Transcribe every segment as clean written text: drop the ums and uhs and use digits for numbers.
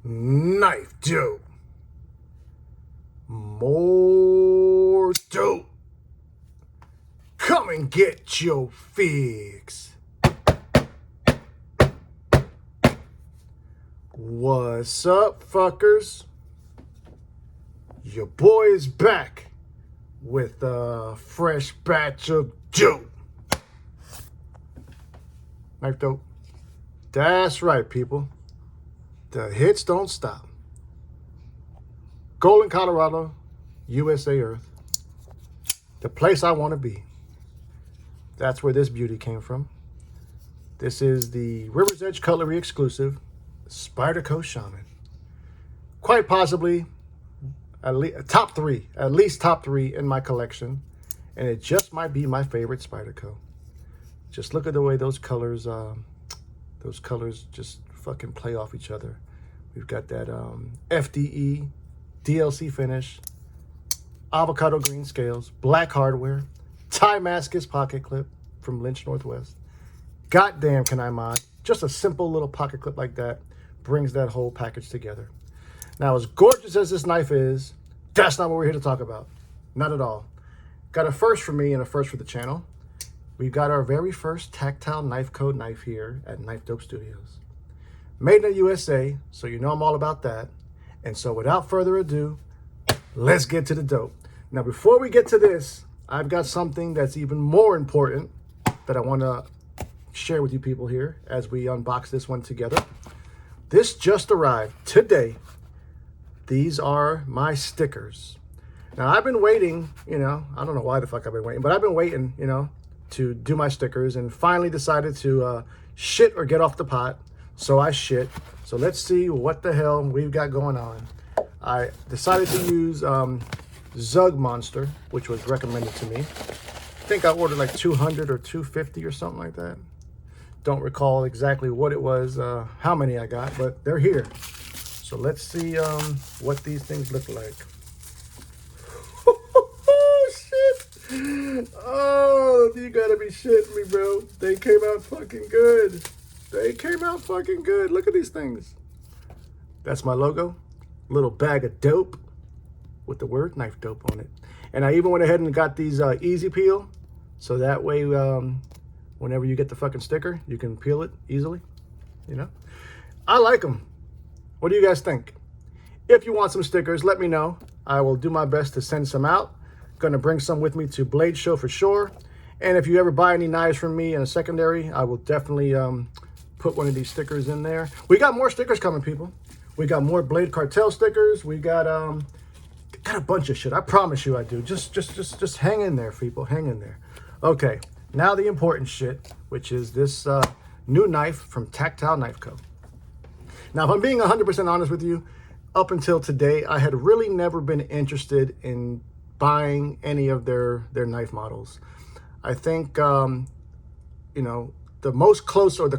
KnifeDope. More dope. Come and get your fix. What's up, fuckers? Your boy is back with a fresh batch of dope. KnifeDope. That's right, people. The hits don't stop. Golden, Colorado, USA Earth. The place I want to be. That's where this beauty came from. This is the River's Edge Cutlery exclusive Spyderco Shaman. Quite possibly at least top three in my collection. And it just might be my favorite Spyderco. Just look at the way those colors just fucking play off each other. We've got that FDE DLC finish, avocado green scales, black hardware, Timascus pocket clip from Lynch Northwest. Goddamn, can I mod? Just a simple little pocket clip like that brings that whole package together. Now, as gorgeous as this knife is, that's not what we're here to talk about. Not at all. Got a first for me and a first for the channel. We've got our very first Tactile Knife Co knife here at KnifeDope Studios. Made in the USA, so you know I'm all about that. And so without further ado, let's get to the dope. Now, before we get to this, I've got something that's even more important that I want to share with you people here as we unbox this one together. This just arrived today. These are my stickers. Now, I've been waiting, I don't know why the fuck I've been waiting, but I've been waiting, to do my stickers, and finally decided to shit or get off the pot. So I shit. So let's see what the hell we've got going on. I decided to use Zug Monster, which was recommended to me. I think I ordered like 200 or 250 or something like that. Don't recall exactly what it was, how many I got, but they're here. So let's see what these things look like. Oh, shit. Oh, you gotta be shitting me, bro. They came out fucking good. They came out fucking good. Look at these things. That's my logo. Little bag of dope with the word KnifeDope on it. And I even went ahead and got these easy peel. So that way, whenever you get the fucking sticker, you can peel it easily. I like them. What do you guys think? If you want some stickers, let me know. I will do my best to send some out. Gonna bring some with me to Blade Show for sure. And if you ever buy any knives from me in a secondary, I will definitely put one of these stickers in there. We got more stickers coming, people. We got more Thebladecartel stickers. We got a bunch of shit. I promise you I do. Just hang in there, people. Hang in there. Okay, now the important shit, which is this new knife from Tactile Knife Co. Now, if I'm being 100% honest with you, up until today, I had really never been interested in buying any of their knife models. I think, the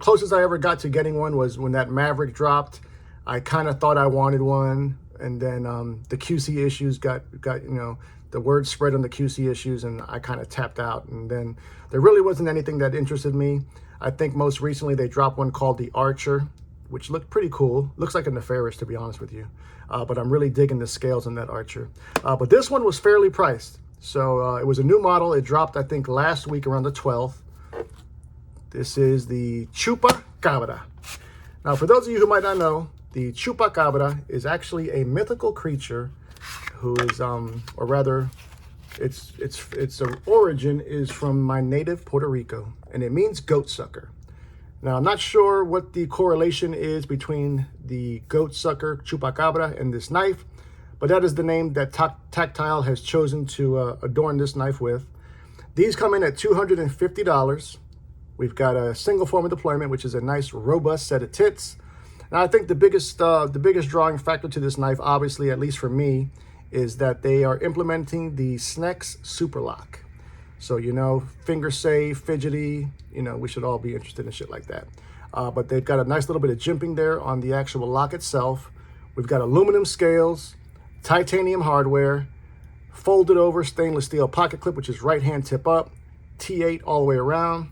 closest I ever got to getting one was when that Maverick dropped. I kind of thought I wanted one, and then the QC issues got the word spread on the QC issues, and I kind of tapped out. And then there really wasn't anything that interested me. I think most recently they dropped one called the Archer, which looked pretty cool. Looks like a Nefarious, to be honest with you. But I'm really digging the scales on that Archer. But this one was fairly priced. So it was a new model. It dropped, I think, last week around the 12th. This is the Chupacabra. Now, for those of you who might not know, the Chupacabra is actually a mythical creature who is, or rather, its origin is from my native Puerto Rico, and it means goat sucker. Now, I'm not sure what the correlation is between the goat sucker Chupacabra and this knife, but that is the name that Tactile has chosen to adorn this knife with. These come in at $250. We've got a single form of deployment, which is a nice, robust set of tits. Now, I think the biggest drawing factor to this knife, obviously, at least for me, is that they are implementing the Snex Super Lock. So, finger safe, fidgety, we should all be interested in shit like that. But they've got a nice little bit of jimping there on the actual lock itself. We've got aluminum scales, titanium hardware, folded over stainless steel pocket clip, which is right hand tip up, T8 all the way around.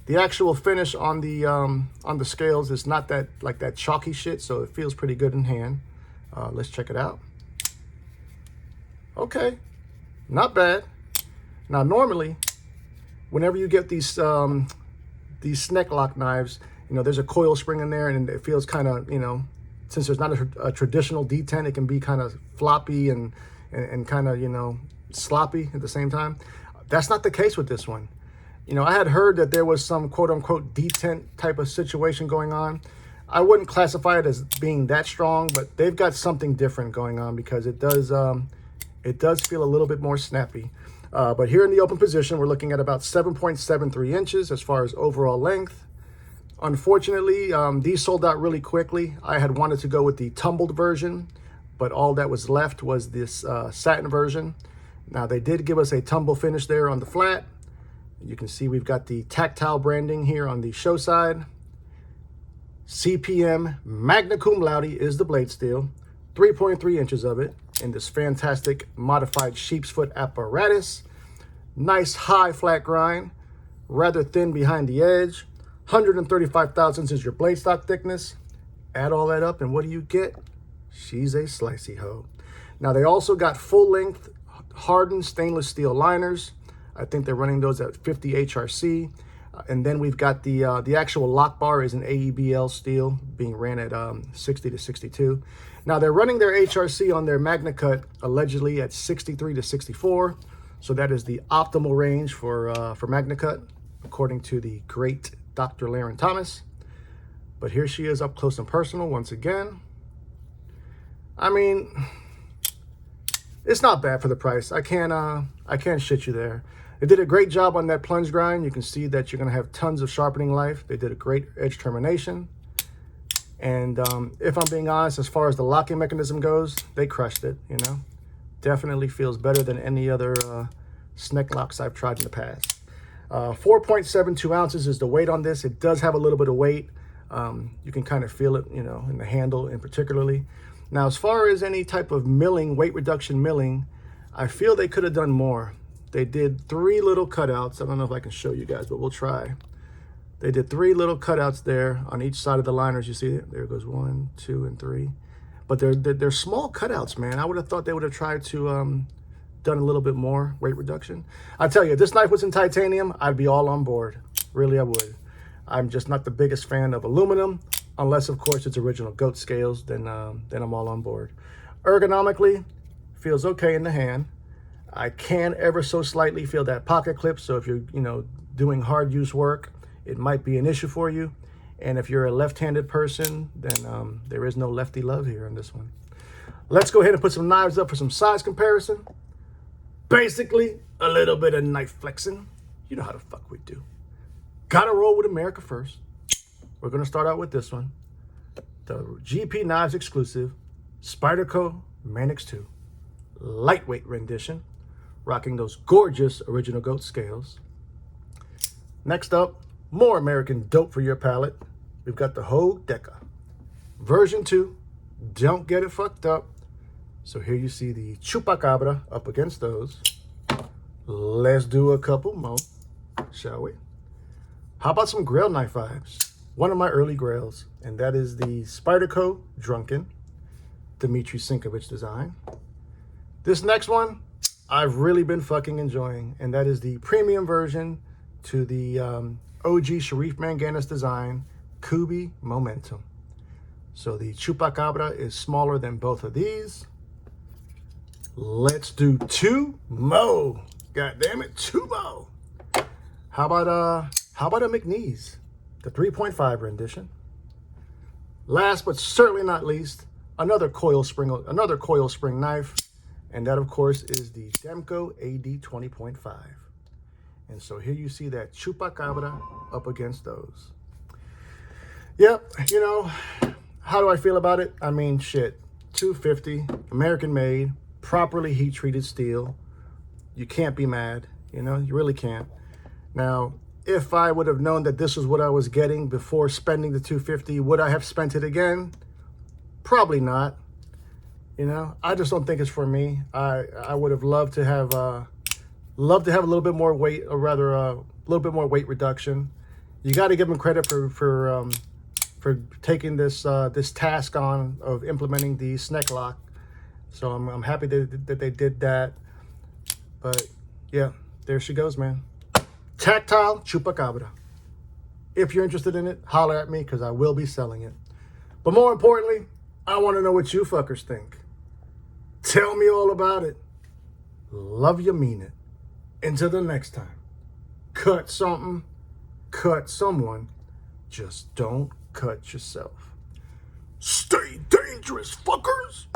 The actual finish on the scales is not that like that chalky shit, so it feels pretty good in hand. Let's check it out. Okay, not bad. Now normally, whenever you get these snake lock knives, you know, there's a coil spring in there, and it feels kind of, you know, since there's not a traditional detent, it can be kind of floppy and kind of, you know, sloppy at the same time. That's not the case with this one. You know, I had heard that there was some quote unquote detent type of situation going on. I wouldn't classify it as being that strong, but they've got something different going on, because it does feel a little bit more snappy. But here in the open position, we're looking at about 7.73 inches as far as overall length. Unfortunately, these sold out really quickly. I had wanted to go with the tumbled version, but all that was left was this satin version. Now, they did give us a tumble finish there on the flat. You can see we've got the tactile branding here on the show side. CPM Magna Cum Laude is the blade steel, 3.3 inches of it in this fantastic modified sheep's foot apparatus. Nice high flat grind, rather thin behind the edge. 135 thousandths is your blade stock thickness. Add all that up, and what do you get? She's a slicey hoe. Now, they also got full length hardened stainless steel liners. I think they're running those at 50 HRC. And then we've got the actual lock bar is an AEBL steel being ran at 60 to 62. Now, they're running their HRC on their Magna Cut allegedly at 63 to 64. So that is the optimal range for Magna Cut, according to the great Dr. Laren Thomas. But here she is up close and personal once again. I mean, it's not bad for the price. I can't shit you there. They did a great job on that plunge grind. You can see that you're going to have tons of sharpening life. They did a great edge termination. And if I'm being honest, as far as the locking mechanism goes, they crushed it, you know. Definitely feels better than any other snake locks I've tried in the past. 4.72 ounces is the weight on this. It does have a little bit of weight. You can kind of feel it, you know, in the handle in particularly. Now, as far as any type of milling, weight reduction milling, I feel they could have done more. They did 3 little cutouts. I don't know if I can show you guys, but we'll try. They did 3 little cutouts there on each side of the liners. You see it? There goes 1, 2, and 3. But they're small cutouts, man. I would have thought they would have tried to done a little bit more weight reduction. I tell you, if this knife was in titanium, I'd be all on board. Really, I would. I'm just not the biggest fan of aluminum, unless, of course, it's original goat scales. Then I'm all on board. Ergonomically, feels okay in the hand. I can ever so slightly feel that pocket clip. So if you're, you know, doing hard use work, it might be an issue for you. And if you're a left-handed person, then there is no lefty love here on this one. Let's go ahead and put some knives up for some size comparison. Basically, a little bit of knife flexing. You know how the fuck we do. Gotta roll with America first. We're gonna start out with this one. The GP Knives exclusive, Spyderco Manix 2. Lightweight rendition, rocking those gorgeous original goat scales. Next up, more American dope for your palate. We've got the Hogue Deca. Version 2, don't get it fucked up. So here you see the Chupacabra up against those. Let's do a couple more, shall we? How about some grail knife vibes? One of my early grails, and that is the Spyderco Drunken, Dmitry Sinkovich design. This next one, I've really been fucking enjoying, and that is the premium version to the OG Sharif Manganis design, Kubi Momentum. So the Chupacabra is smaller than both of these. Let's do 2 more. God damn it, 2 more. How about a McNeese, the 3.5 rendition. Last but certainly not least, another coil spring knife, and that of course is the Demko AD 20.5. And so here you see that Chupacabra up against those. Yep, you know, how do I feel about it? I mean, shit, $250, American made, properly heat treated steel. You can't be mad, you know, you really can't. Now, if I would have known that this was what I was getting before spending the $250, would I have spent it again? Probably not. You know, I just don't think it's for me. I would have loved to have a little bit more weight, or rather a little bit more weight reduction. you got to give them credit for taking this this task on of implementing the snake lock. So I'm happy that they did that. But yeah, there she goes, man. Tactile Chupacabra. If you're interested in it, holler at me because I will be selling it. But more importantly, I want to know what you fuckers think. Tell me all about it. Love you, mean it. Until the next time. Cut something, cut someone. Just don't cut yourself. Stay dangerous, fuckers!